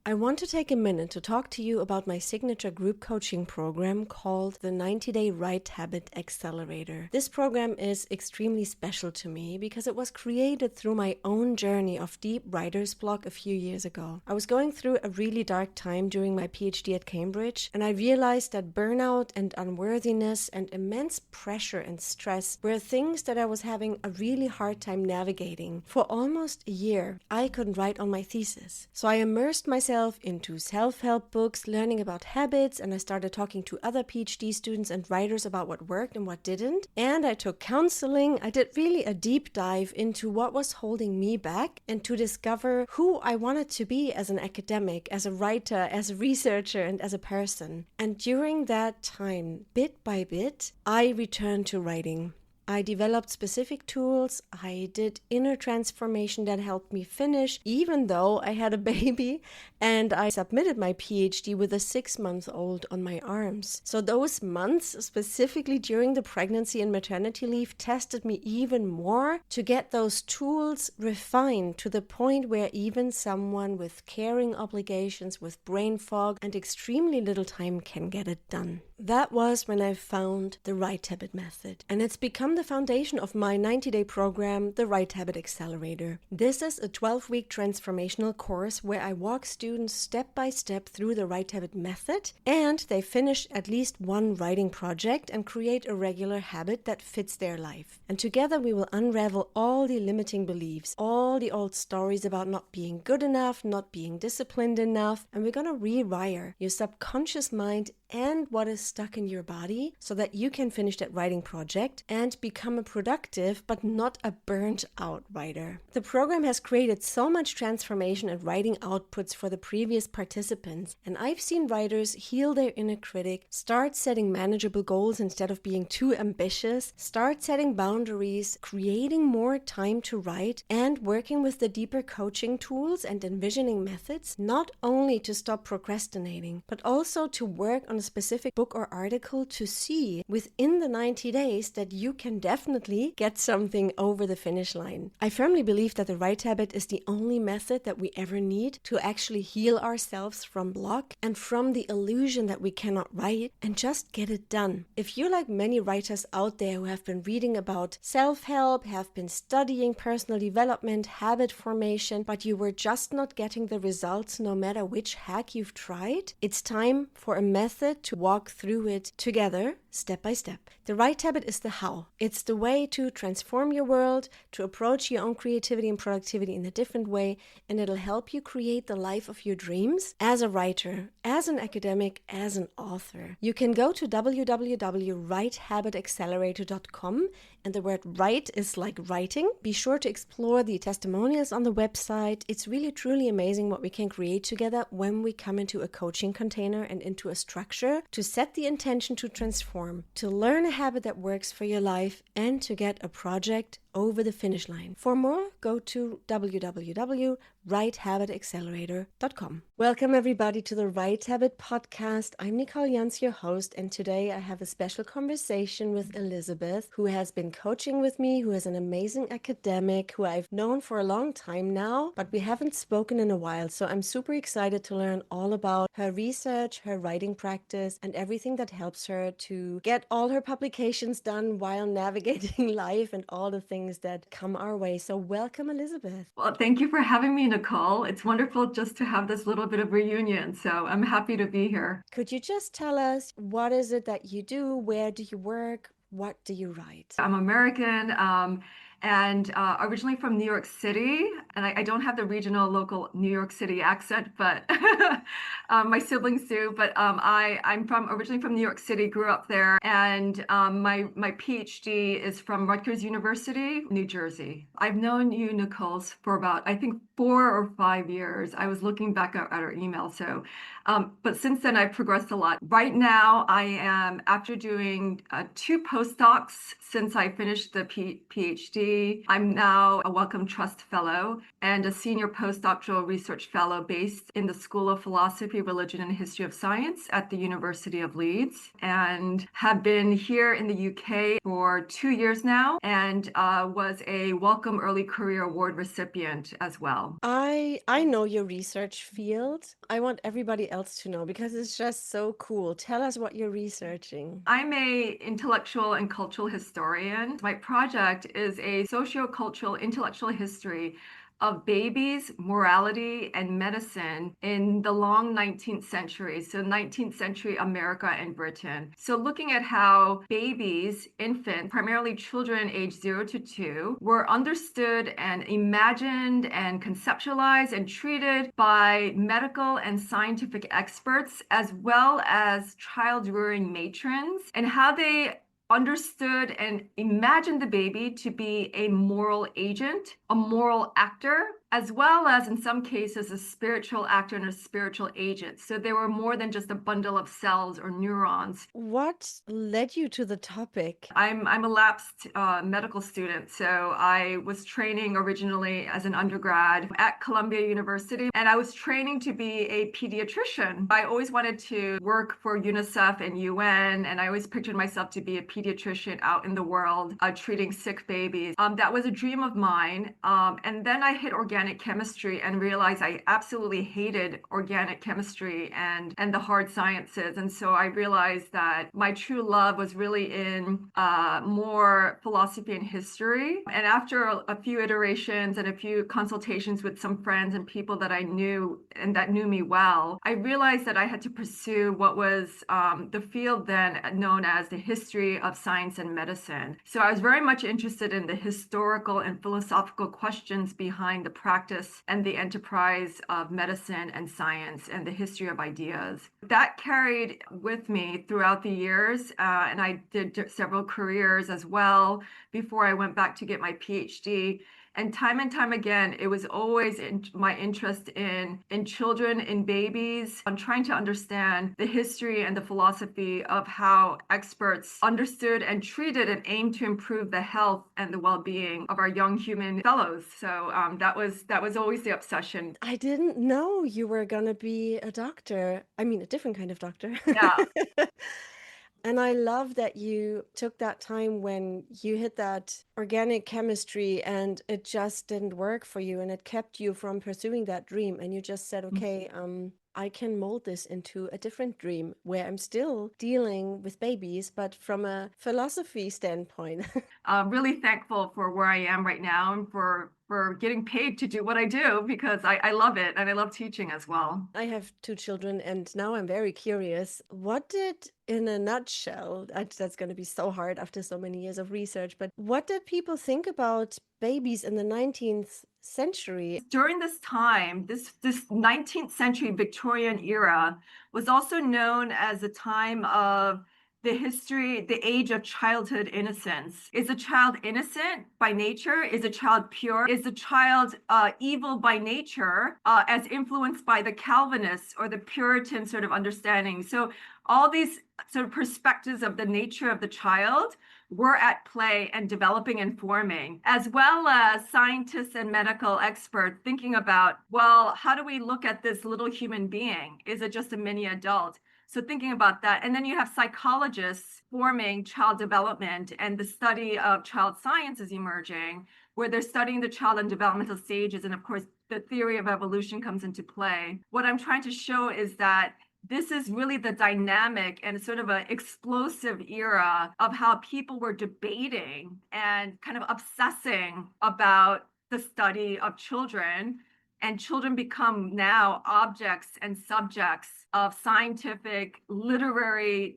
I want to take a minute to talk to you about my signature group coaching program called the 90-Day Write Habit Accelerator. This program is extremely special to me because it was created through my own journey of deep writer's block a few years ago. I was going through a really dark time during my PhD at Cambridge, and I realized that burnout and unworthiness and immense pressure and stress were things that I was having a really hard time navigating. For almost a year, I couldn't write on my thesis. So I immersed myself into self-help books, learning about habits, and I started talking to other PhD students and writers about what worked and what didn't. And I took counseling. I did really a deep dive into what was holding me back and to discover who I wanted to be as an academic, as a writer, as a researcher, and as a person. And during that time, bit by bit, I returned to writing. I developed specific tools. I did inner transformation that helped me finish, even though I had a baby, and I submitted my PhD with a 6-month-old on my arms. So those months, specifically during the pregnancy and maternity leave, tested me even more to get those tools refined to the point where even someone with caring obligations, with brain fog, and extremely little time can get it done. That was when I found the Write Habit method, and it's become the foundation of my 90-day program, the Write Habit Accelerator. This is a 12-week transformational course where I walk students step by step through the Write Habit method, and they finish at least one writing project and create a regular habit that fits their life. And together we will unravel all the limiting beliefs, all the old stories about not being good enough, not being disciplined enough, and we're going to rewire your subconscious mind and what is stuck in your body so that you can finish that writing project and become a productive but not a burnt out writer. The program has created so much transformation and writing outputs for the previous participants, and I've seen writers heal their inner critic, start setting manageable goals instead of being too ambitious, start setting boundaries, creating more time to write, and working with the deeper coaching tools and envisioning methods, not only to stop procrastinating, but also to work on a specific book or article to see within the 90 days that you can definitely get something over the finish line. I firmly believe that the Write Habit is the only method that we ever need to actually heal ourselves from block and from the illusion that we cannot write and just get it done. If you're like many writers out there who have been reading about self-help, have been studying personal development, habit formation, but you were just not getting the results no matter which hack you've tried, it's time for a method to walk through it together, step by step. The Write Habit is the how. It's the way to transform your world, to approach your own creativity and productivity in a different way, and it'll help you create the life of your dreams as a writer, as an academic, as an author. You can go to www.writehabitaccelerator.com, and the word write is like writing. Be sure to explore the testimonials on the website. It's really truly amazing what we can create together when we come into a coaching container and into a structure to set the intention to transform, to learn a habit that works for your life, and to get a project over the finish line. For more, go to www.writehabitaccelerator.com. Welcome everybody to the Write Habit podcast. I'm Nicole Jans, your host, and today I have a special conversation with Elisabeth, who has been coaching with me, who is an amazing academic, who I've known for a long time now, but we haven't spoken in a while. So I'm super excited to learn all about her research, her writing practice, and everything that helps her to get all her publications done while navigating life and all the things that come our way. So welcome, Elisabeth. Well, thank you for having me, Nicole. It's wonderful just to have this little bit of reunion. So I'm happy to be here. Could you just tell us what is it that you do? Where do you work? What do you write? I'm American and originally from New York City. And I don't have the regional local New York City accent, but my siblings do. But I'm originally from New York City, grew up there. And my PhD is from Rutgers University, New Jersey. I've known you, Nicole, for about, I think, 4 or 5 years. I was looking back at our email. So, but since then I've progressed a lot. Right now I am, after doing 2 postdocs since I finished the PhD, I'm now a Wellcome Trust Fellow and a Senior Postdoctoral Research Fellow based in the School of Philosophy, Religion, and History of Science at the University of Leeds, and have been here in the UK for 2 years now, and was a Wellcome Early Career Award recipient as well. well. I know your research field. I want everybody else to know because it's just so cool. Tell us what you're researching. I'm a intellectual and cultural historian. My project is a sociocultural intellectual history of babies, morality, and medicine in the long 19th century, so 19th century America and Britain. So looking at how babies, infants, primarily children aged 0 to 2, were understood and imagined and conceptualized and treated by medical and scientific experts, as well as child rearing matrons, and how they understood and imagined the baby to be a moral agent, a moral actor, as well as in some cases a spiritual actor and a spiritual agent. So they were more than just a bundle of cells or neurons. What led you to the topic? I'm a lapsed medical student, so I was training originally as an undergrad at Columbia University, and I was training to be a pediatrician. I always wanted to work for UNICEF and UN, and I always pictured myself to be a pediatrician out in the world treating sick babies. That was a dream of mine, and then I hit organic chemistry and realized I absolutely hated organic chemistry and the hard sciences, and so I realized that my true love was really in more philosophy and history. And after a few iterations and a few consultations with some friends and people that I knew and that knew me well, I realized that I had to pursue what was the field then known as the history of science and medicine. So I was very much interested in the historical and philosophical questions behind the practice and the enterprise of medicine and science and the history of ideas. That carried with me throughout the years, and I did several careers as well before I went back to get my PhD. And time again, it was always my interest in children, in babies, on trying to understand the history and the philosophy of how experts understood and treated and aimed to improve the health and the well-being of our young human fellows. So that was always the obsession. I didn't know you were gonna be a doctor. I mean, a different kind of doctor. Yeah. And I love that you took that time when you hit that organic chemistry and it just didn't work for you and it kept you from pursuing that dream. And you just said, okay, I can mold this into a different dream where I'm still dealing with babies, but from a philosophy standpoint. Really thankful for where I am right now and for getting paid to do what I do because I love it and I love teaching as well. I have two children, and now I'm very curious. What did, in a nutshell, that's going to be so hard after so many years of research, but what did people think about babies in the 19th century? During this time, this 19th century Victorian era was also known as a time of the age of childhood innocence. Is a child innocent by nature? Is a child pure? Is a child evil by nature, as influenced by the Calvinists or the Puritan sort of understanding? So all these sort of perspectives of the nature of the child were at play and developing and forming, as well as scientists and medical experts thinking about, well, how do we look at this little human being? Is it just a mini adult? So thinking about that. And then you have psychologists forming child development, and the study of child science is emerging, where they're studying the child and developmental stages. And of course, the theory of evolution comes into play. What I'm trying to show is that this is really the dynamic and sort of an explosive era of how people were debating and kind of obsessing about the study of children. And children become now objects and subjects of scientific, literary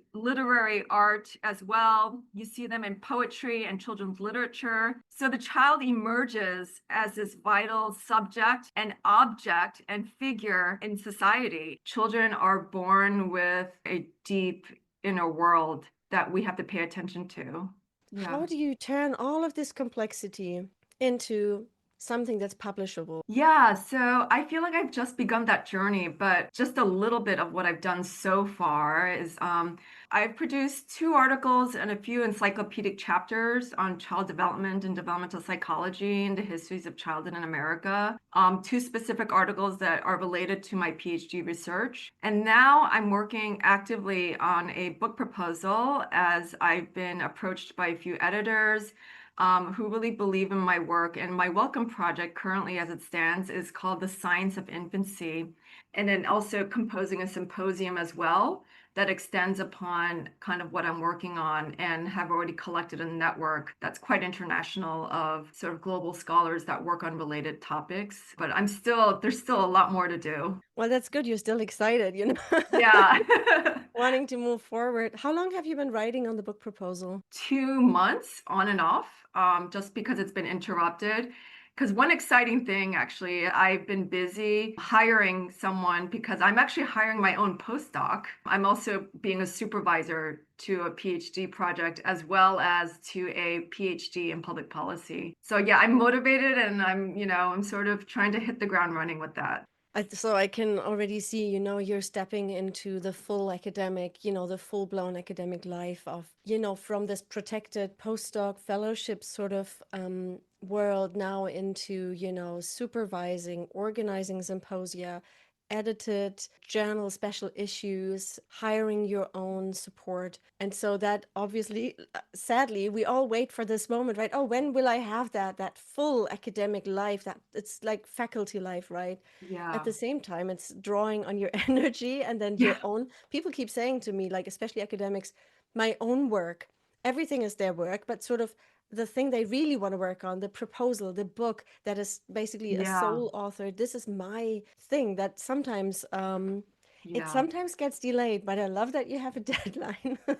art as well. You see them in poetry and children's literature. So the child emerges as this vital subject and object and figure in society. Children are born with a deep inner world that we have to pay attention to. Yeah. How do you turn all of this complexity into something that's publishable? Yeah, so I feel like I've just begun that journey, but just a little bit of what I've done so far is I've produced 2 articles and a few encyclopedic chapters on child development and developmental psychology and the histories of childhood in America. 2 specific articles that are related to my PhD research. And now I'm working actively on a book proposal as I've been approached by a few editors who really believe in my work. And my Wellcome project currently, as it stands, is called The Science of Infancy. And then also composing a symposium as well that extends upon kind of what I'm working on, and have already collected a network that's quite international of sort of global scholars that work on related topics. But there's still a lot more to do. Well, that's good. You're still excited, Yeah. wanting to move forward. How long have you been writing on the book proposal? 2 months on and off, just because it's been interrupted. Because one exciting thing, actually, I've been busy hiring someone because I'm actually hiring my own postdoc. I'm also being a supervisor to a PhD project as well as to a PhD in public policy. So yeah, I'm motivated, and I'm sort of trying to hit the ground running with that. So I can already see, you're stepping into the full academic, the full-blown academic life of, from this protected postdoc fellowship sort of world now into, supervising, organizing symposia, edited journal special issues, hiring your own support. And so that obviously, sadly, we all wait for this moment, right? Oh, when will I have that full academic life? That it's like faculty life, right? At Yeah. the same time, it's drawing on your energy, and then Yeah. your own. People keep saying to me, like, especially academics, my own work, everything is their work, but sort of the thing they really want to work on, the proposal, the book that is basically a Yeah. sole author. This is my thing that sometimes it Yeah. sometimes gets delayed, but I love that you have a deadline. I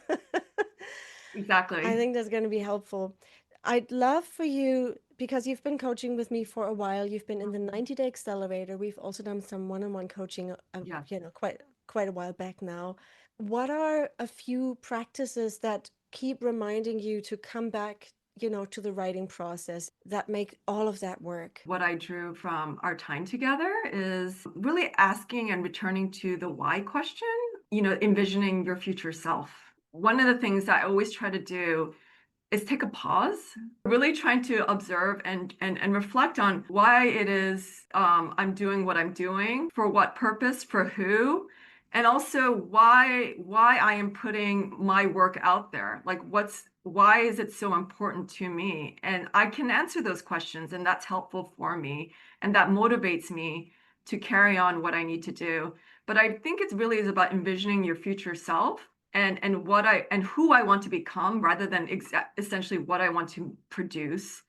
Exactly. think that's going to be helpful. I'd love for you, because you've been coaching with me for a while. You've been in the Mhm. 90-day accelerator. We've also done some one-on-one coaching, Yeah. quite a while back now. What are a few practices that keep reminding you to come back, to the writing process that make all of that work? What I drew from our time together is really asking and returning to the why question, envisioning your future self. One of the things that I always try to do is take a pause, really trying to observe and reflect on why it is I'm doing what I'm doing, for what purpose, for who, and also why I am putting my work out there. Like why is it so important to me? And I can answer those questions, and that's helpful for me, and that motivates me to carry on what I need to do. But I think it really is about envisioning your future self, and who I want to become, rather than essentially what I want to produce.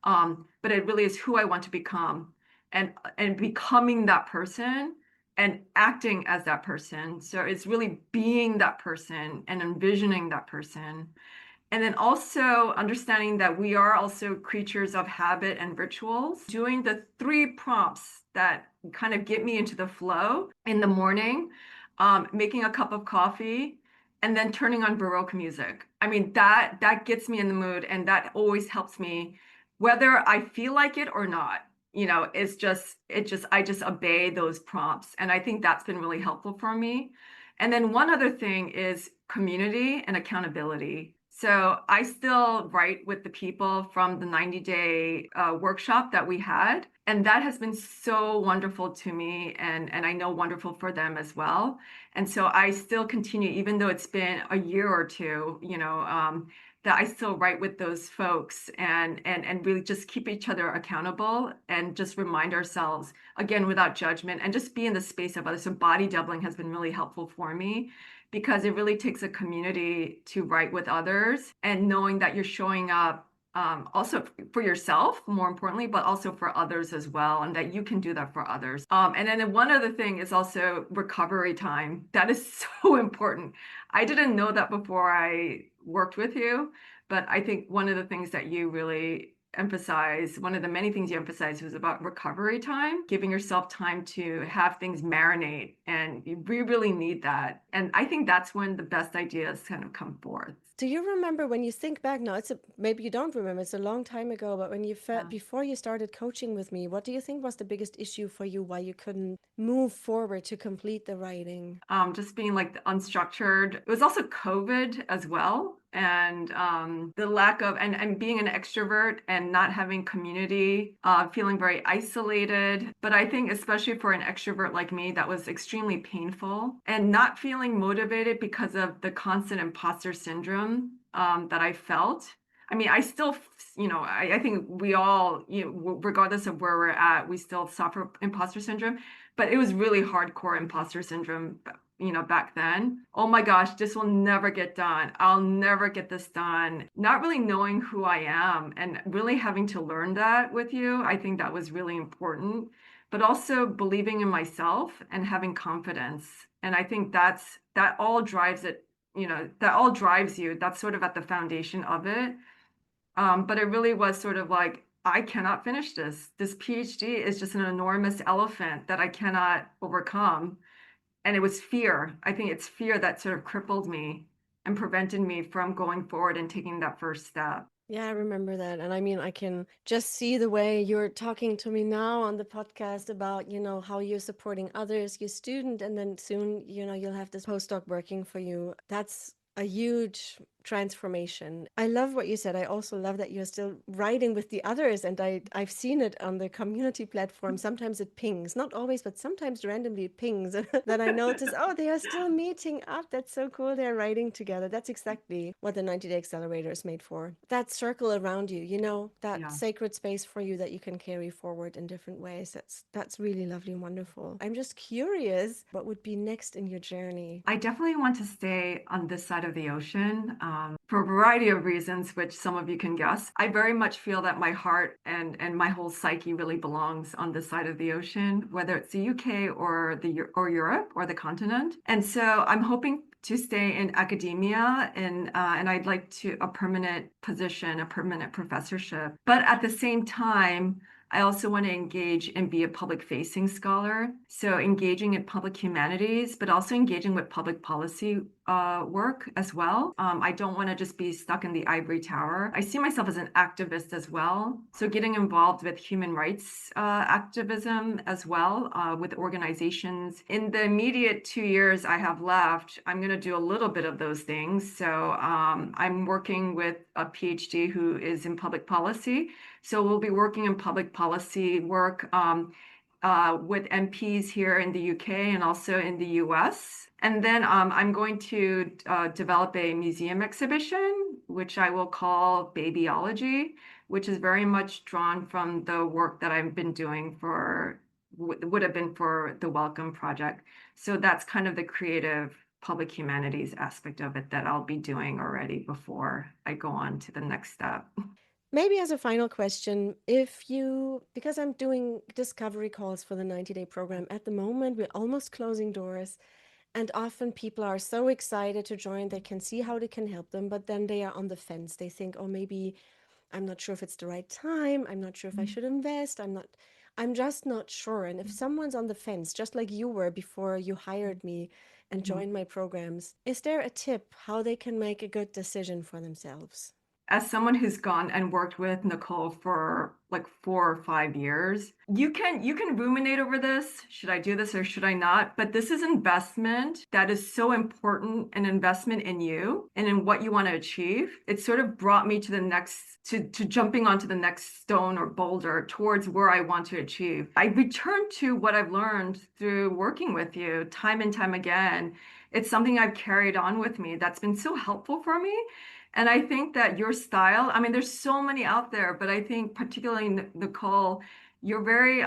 But it really is who I want to become, and becoming that person and acting as that person. So it's really being that person and envisioning that person. And then also understanding that we are also creatures of habit and rituals. Doing the 3 prompts that kind of get me into the flow in the morning, making a cup of coffee, and then turning on Baroque music. I mean, that gets me in the mood, and that always helps me, whether I feel like it or not. I just obey those prompts. And I think that's been really helpful for me. And then one other thing is community and accountability. So I still write with the people from the 90-day workshop that we had. And that has been so wonderful to me, and I know wonderful for them as well. And so I still continue, even though it's been a year or two, that I still write with those folks, and really just keep each other accountable, and just remind ourselves, again, without judgment, and just be in the space of others. So body doubling has been really helpful for me, because it really takes a community to write with others, and knowing that you're showing up, also for yourself, more importantly, but also for others as well, and that you can do that for others. And then one other thing is also recovery time. That is so important. I didn't know that before I worked with you, but I think one of the things that you really emphasize, one of the many things you emphasize, was about recovery time, giving yourself time to have things marinate, and we really need that. And I think that's when the best ideas kind of come forth. Do you remember, when you think back now, maybe you don't remember, it's a long time ago, but when Yeah. before you started coaching with me, what do you think was the biggest issue for you, why you couldn't move forward to complete the writing? Just being like unstructured. It was also COVID as well. And the lack of, and being an extrovert and not having community, feeling very isolated. But I think, especially for an extrovert like me, that was extremely painful, and not feeling motivated because of the constant imposter syndrome that I felt. I mean, I still, I think we all, regardless of where we're at, we still suffer imposter syndrome, but it was really hardcore imposter syndrome, back then. Oh my gosh, this will never get done. I'll never get this done. Not really knowing who I am and really having to learn that with you. I think that was really important, but also believing in myself and having confidence. And I think that all drives it, that all drives you. That's sort of at the foundation of it. But it really was sort of like, I cannot finish this. This PhD is just an enormous elephant that I cannot overcome. And it was fear. I think it's fear that sort of crippled me and prevented me from going forward and taking that first step. Yeah, I remember that. And I mean, I can just see the way you're talking to me now on the podcast about, how you're supporting others, your student, and then soon, you'll have this postdoc working for you. That's a huge transformation. I love what you said. I also love that you're still writing with the others, and I've seen it on the community platform. Sometimes it pings, not always, but sometimes randomly it pings that I notice, oh, they are still meeting up. That's so cool. They're writing together. That's exactly what the 90-day accelerator is made for. That circle around you, that Yeah. sacred space for you that you can carry forward in different ways. That's really lovely and wonderful. I'm just curious, what would be next in your journey? I definitely want to stay on this side of the ocean for a variety of reasons, which some of you can guess. I very much feel that my heart and my whole psyche really belongs on this side of the ocean, whether it's the UK or Europe or the continent. And so I'm hoping to stay in academia and I'd like a permanent position, a permanent professorship. But at the same time, I also want to engage and be a public-facing scholar. So engaging in public humanities, but also engaging with public policy work as well. I don't want to just be stuck in the ivory tower. I see myself as an activist as well. So getting involved with human rights activism as well, with organizations. In the immediate 2 years I have left, I'm going to do a little bit of those things. So I'm working with a PhD who is in public policy. So we'll be working in public policy work with MPs here in the UK and also in the US. And then I'm going to develop a museum exhibition, which I will call Babyology, which is very much drawn from the work that I've been doing would have been for the Wellcome project. So that's kind of the creative public humanities aspect of it that I'll be doing already before I go on to the next step. Maybe as a final question, because I'm doing discovery calls for the 90-day program at the moment, we're almost closing doors. And often people are so excited to join, they can see how they can help them, but then they are on the fence. They think, oh, maybe I'm not sure if it's the right time. I'm not sure if I should invest. I'm just not sure. And if someone's on the fence, just like you were before you hired me and Mhm. joined my programs, is there a tip how they can make a good decision for themselves? As someone who's gone and worked with Nicole for like 4 or 5 years, you can ruminate over this. Should I do this or should I not? But this is investment that is so important, an investment in you and in what you want to achieve. It sort of brought me to the next to jumping onto the next stone or boulder towards where I want to achieve. I return to what I've learned through working with you time and time again. It's something I've carried on with me that's been so helpful for me. And I think that your style, I mean, there's so many out there, but I think particularly Nicole, you're very,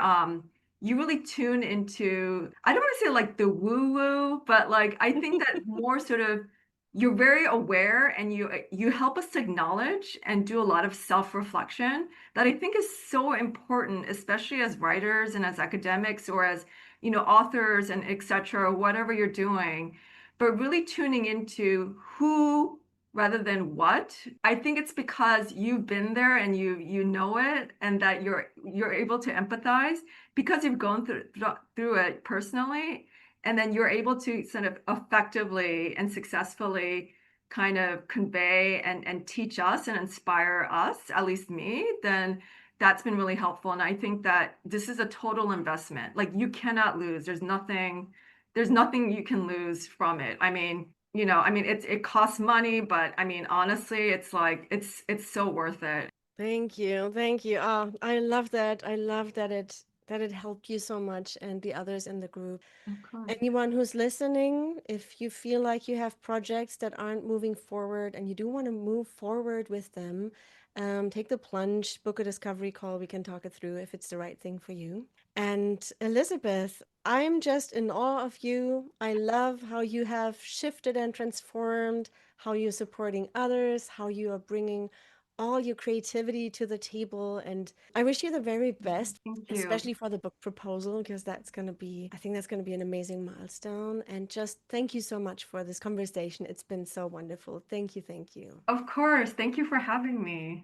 you really tune into, I don't want to say like the woo woo, but like, I think that more sort of, you're very aware and you help us to acknowledge and do a lot of self-reflection that I think is so important, especially as writers and as academics or as, authors and etc., whatever you're doing, but really tuning into who rather than what. I think it's because you've been there and you know it, and that you're able to empathize because you've gone through it personally, and then you're able to sort of effectively and successfully kind of convey and teach us and inspire us, at least me, then that's been really helpful. And I think that this is a total investment. Like you cannot lose. There's nothing you can lose from it. It costs money, but I mean, honestly, it's like it's so worth it. Thank you. Thank you. Oh, I love that. I love that that it helped you so much and the others in the group. Of course. Anyone who's listening, if you feel like you have projects that aren't moving forward and you do want to move forward with them, take the plunge, book a discovery call. We can talk it through if it's the right thing for you. And Elisabeth, I'm just in awe of you. I love how you have shifted and transformed, how you're supporting others, how you are bringing all your creativity to the table. And I wish you the very best, Thank you. especially for the book proposal, because that's going to be, I think that's going to be an amazing milestone. And just thank you so much for this conversation. It's been so wonderful. Thank you. Thank you. Of course. Thank you for having me.